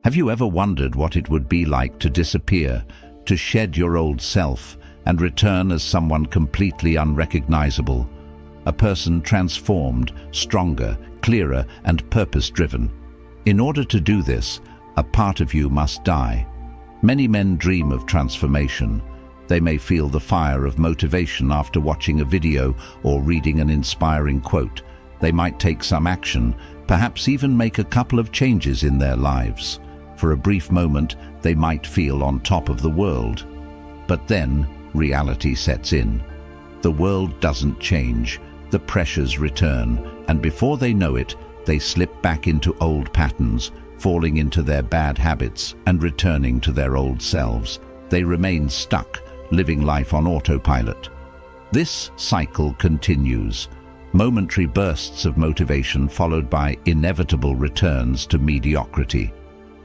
Have you ever wondered what it would be like to disappear, to shed your old self, and return as someone completely unrecognizable? A person transformed, stronger, clearer, and purpose-driven. In order to do this, a part of you must die. Many men dream of transformation. They may feel the fire of motivation after watching a video or reading an inspiring quote. They might take some action, perhaps even make a couple of changes in their lives. For a brief moment, they might feel on top of the world. But then, reality sets in. The world doesn't change, the pressures return, and before they know it, they slip back into old patterns, falling into their bad habits and returning to their old selves. They remain stuck, living life on autopilot. This cycle continues. Momentary bursts of motivation followed by inevitable returns to mediocrity.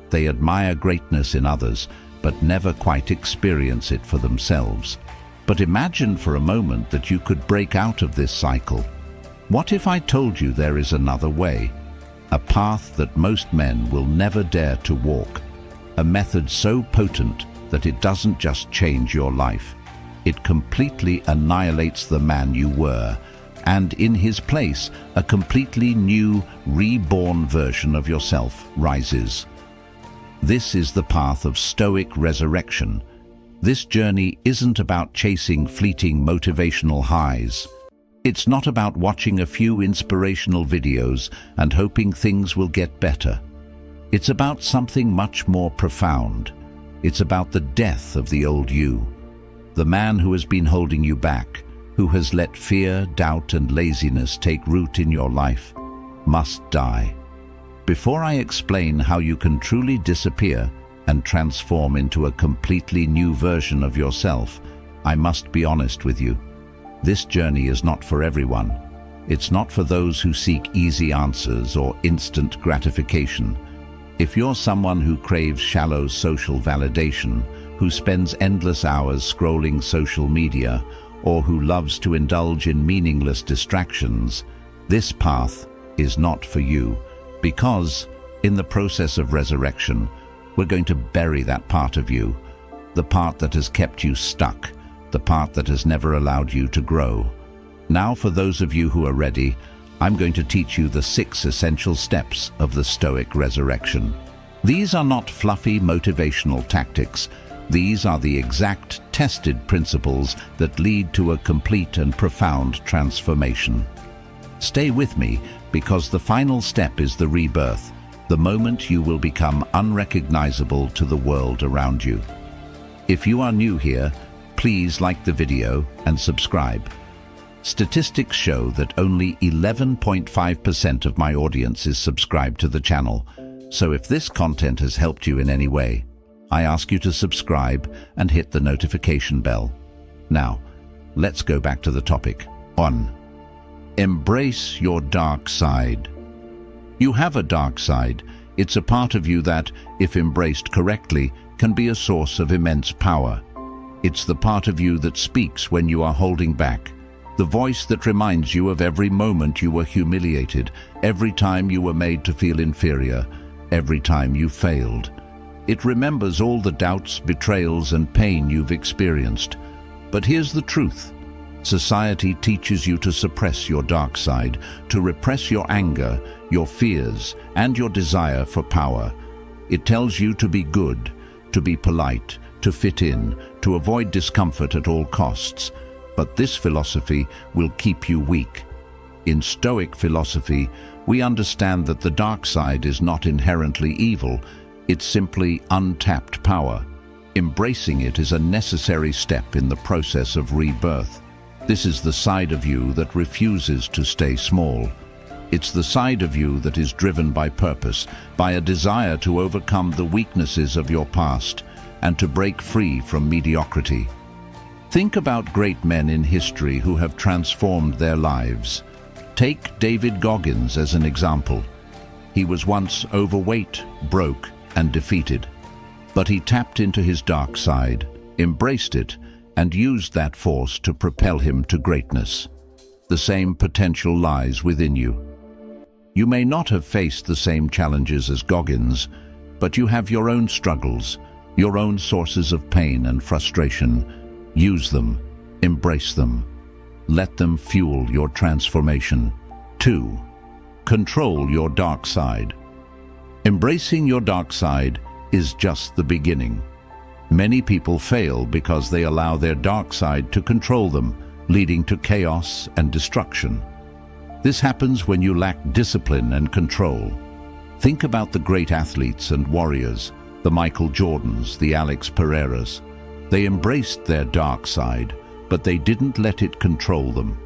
They admire greatness in others, but never quite experience it for themselves. But imagine for a moment that you could break out of this cycle. What if I told you there is another way? A path that most men will never dare to walk. A method so potent that it doesn't just change your life. It completely annihilates the man you were, and in his place, a completely new, reborn version of yourself rises. This is the path of Stoic resurrection. This journey isn't about chasing fleeting motivational highs. It's not about watching a few inspirational videos and hoping things will get better. It's about something much more profound. It's about the death of the old you. The man who has been holding you back, who has let fear, doubt, and laziness take root in your life, must die. Before I explain how you can truly disappear and transform into a completely new version of yourself, I must be honest with you. This journey is not for everyone. It's not for those who seek easy answers or instant gratification. If you're someone who craves shallow social validation, who spends endless hours scrolling social media, or who loves to indulge in meaningless distractions, this path is not for you. Because, in the process of resurrection, we're going to bury that part of you, the part that has kept you stuck, the part that has never allowed you to grow. Now, for those of you who are ready, I'm going to teach you the 6 essential steps of the Stoic resurrection. These are not fluffy motivational tactics. These are the exact, tested principles that lead to a complete and profound transformation. Stay with me, because the final step is the rebirth, the moment you will become unrecognizable to the world around you. If you are new here, please like the video and subscribe. Statistics show that only 11.5% of my audience is subscribed to the channel, so if this content has helped you in any way, I ask you to subscribe and hit the notification bell. Now, let's go back to the topic. 1. Embrace your dark side. You have a dark side. It's a part of you that, if embraced correctly, can be a source of immense power. It's the part of you that speaks when you are holding back, the voice that reminds you of every moment you were humiliated, every time you were made to feel inferior, every time you failed. It remembers all the doubts, betrayals, and pain you've experienced. But here's the truth. Society teaches you to suppress your dark side, to repress your anger, your fears, and your desire for power. It tells you to be good, to be polite, to fit in, to avoid discomfort at all costs. But this philosophy will keep you weak. In Stoic philosophy, we understand that the dark side is not inherently evil. It's simply untapped power. Embracing it is a necessary step in the process of rebirth. This is the side of you that refuses to stay small. It's the side of you that is driven by purpose, by a desire to overcome the weaknesses of your past and to break free from mediocrity. Think about great men in history who have transformed their lives. Take David Goggins as an example. He was once overweight, broke, and defeated. But he tapped into his dark side, embraced it, and used that force to propel him to greatness. The same potential lies within you. You may not have faced the same challenges as Goggins, But you have your own struggles, your own sources of pain and frustration. Use them, embrace them. Let them fuel your transformation. 2. Control your dark side. Embracing your dark side is just the beginning. Many people fail because they allow their dark side to control them, leading to chaos and destruction. This happens when you lack discipline and control. Think about the great athletes and warriors, the Michael Jordans, the Alex Pereiras. They embraced their dark side, but they didn't let it control them.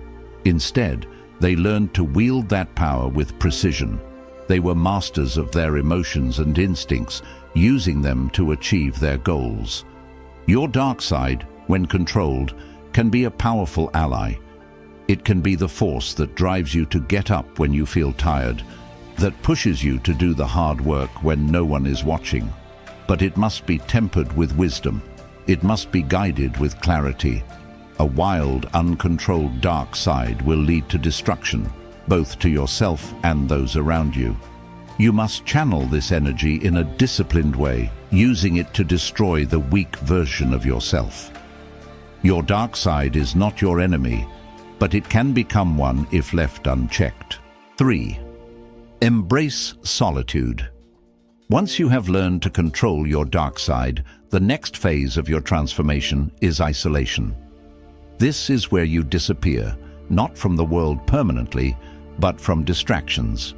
Instead, they learned to wield that power with precision. They were masters of their emotions and instincts, using them to achieve their goals. Your dark side, when controlled, can be a powerful ally. It can be the force that drives you to get up when you feel tired, that pushes you to do the hard work when no one is watching. But it must be tempered with wisdom. It must be guided with clarity. A wild, uncontrolled dark side will lead to destruction, both to yourself and those around you. You must channel this energy in a disciplined way, using it to destroy the weak version of yourself. Your dark side is not your enemy, but it can become one if left unchecked. 3. Embrace solitude. Once you have learned to control your dark side, the next phase of your transformation is isolation. This is where you disappear, not from the world permanently, but from distractions.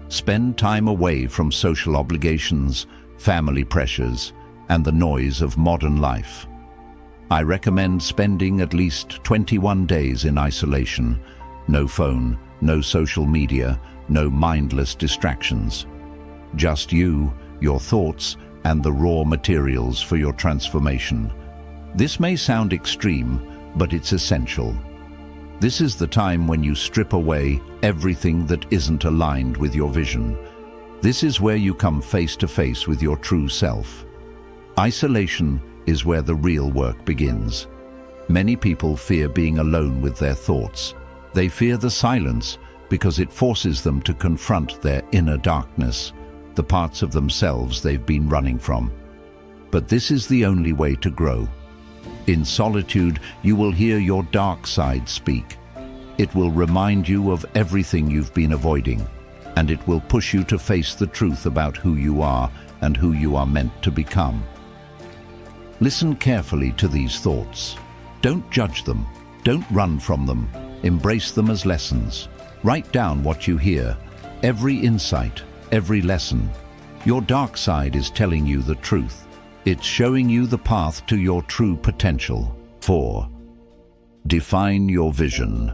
Spend time away from social obligations, family pressures, and the noise of modern life. I recommend spending at least 21 days in isolation. No phone, no social media, no mindless distractions. Just you, your thoughts, and the raw materials for your transformation. This may sound extreme, but it's essential. This is the time when you strip away everything that isn't aligned with your vision. This is where you come face to face with your true self. Isolation is where the real work begins. Many people fear being alone with their thoughts. They fear the silence because it forces them to confront their inner darkness, the parts of themselves they've been running from. But this is the only way to grow. In solitude, you will hear your dark side speak. It will remind you of everything you've been avoiding, and it will push you to face the truth about who you are and who you are meant to become. Listen carefully to these thoughts. Don't judge them. Don't run from them. Embrace them as lessons. Write down what you hear, every insight, every lesson. Your dark side is telling you the truth. It's showing you the path to your true potential. 4. Define your vision.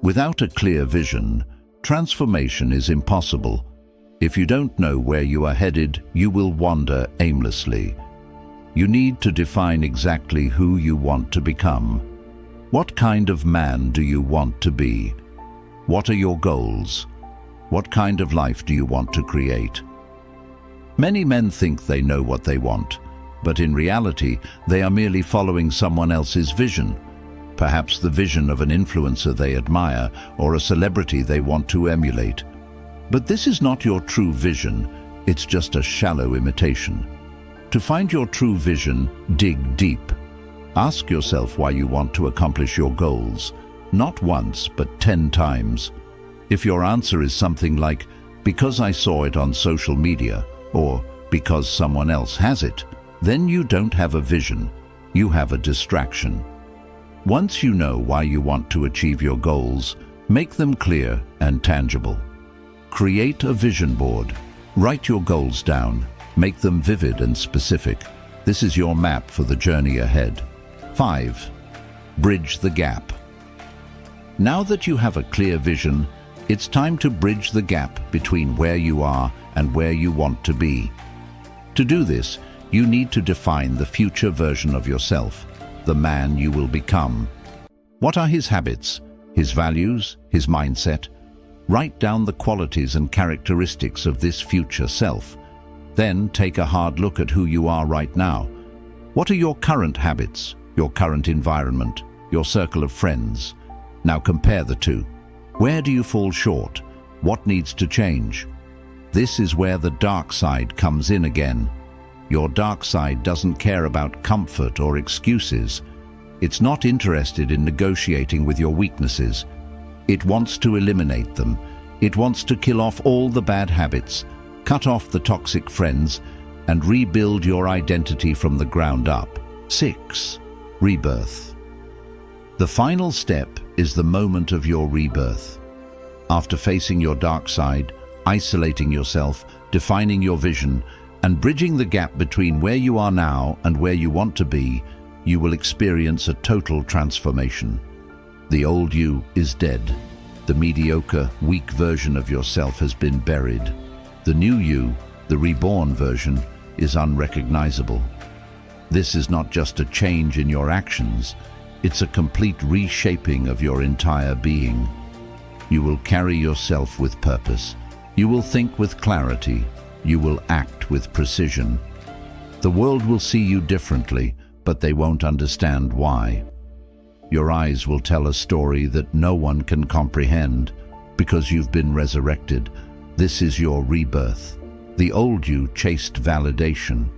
Without a clear vision, transformation is impossible. If you don't know where you are headed, you will wander aimlessly. You need to define exactly who you want to become. What kind of man do you want to be? What are your goals? What kind of life do you want to create? Many men think they know what they want, but in reality, they are merely following someone else's vision. Perhaps the vision of an influencer they admire or a celebrity they want to emulate. But this is not your true vision, it's just a shallow imitation. To find your true vision, dig deep. Ask yourself why you want to accomplish your goals, not once, but 10 times. If your answer is something like, because I saw it on social media, or because someone else has it, then you don't have a vision, you have a distraction. Once you know why you want to achieve your goals, make them clear and tangible. Create a vision board. Write your goals down. Make them vivid and specific. This is your map for the journey ahead. 5. Bridge the gap. Now that you have a clear vision, it's time to bridge the gap between where you are and where you want to be. To do this, you need to define the future version of yourself, the man you will become. What are his habits, his values, his mindset? Write down the qualities and characteristics of this future self. Then take a hard look at who you are right now. What are your current habits, your current environment, your circle of friends? Now compare the two. Where do you fall short? What needs to change? This is where the dark side comes in again. Your dark side doesn't care about comfort or excuses. It's not interested in negotiating with your weaknesses. It wants to eliminate them. It wants to kill off all the bad habits, cut off the toxic friends, and rebuild your identity from the ground up. 6. Rebirth. The final step is the moment of your rebirth. After facing your dark side, isolating yourself, defining your vision, and bridging the gap between where you are now and where you want to be, you will experience a total transformation. The old you is dead. The mediocre, weak version of yourself has been buried. The new you, the reborn version, is unrecognizable. This is not just a change in your actions, it's a complete reshaping of your entire being. You will carry yourself with purpose. You will think with clarity. You will act with precision. The world will see you differently, but they won't understand why. Your eyes will tell a story that no one can comprehend because you've been resurrected. This is your rebirth. The old you chased validation.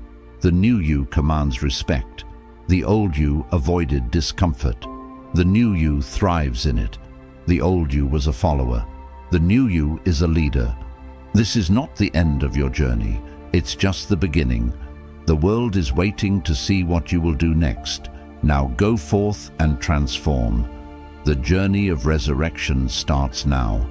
The new you commands respect. The old you avoided discomfort. The new you thrives in it. The old you was a follower. The new you is a leader. This is not the end of your journey. It's just the beginning. The world is waiting to see what you will do next. Now go forth and transform. The journey of resurrection starts now.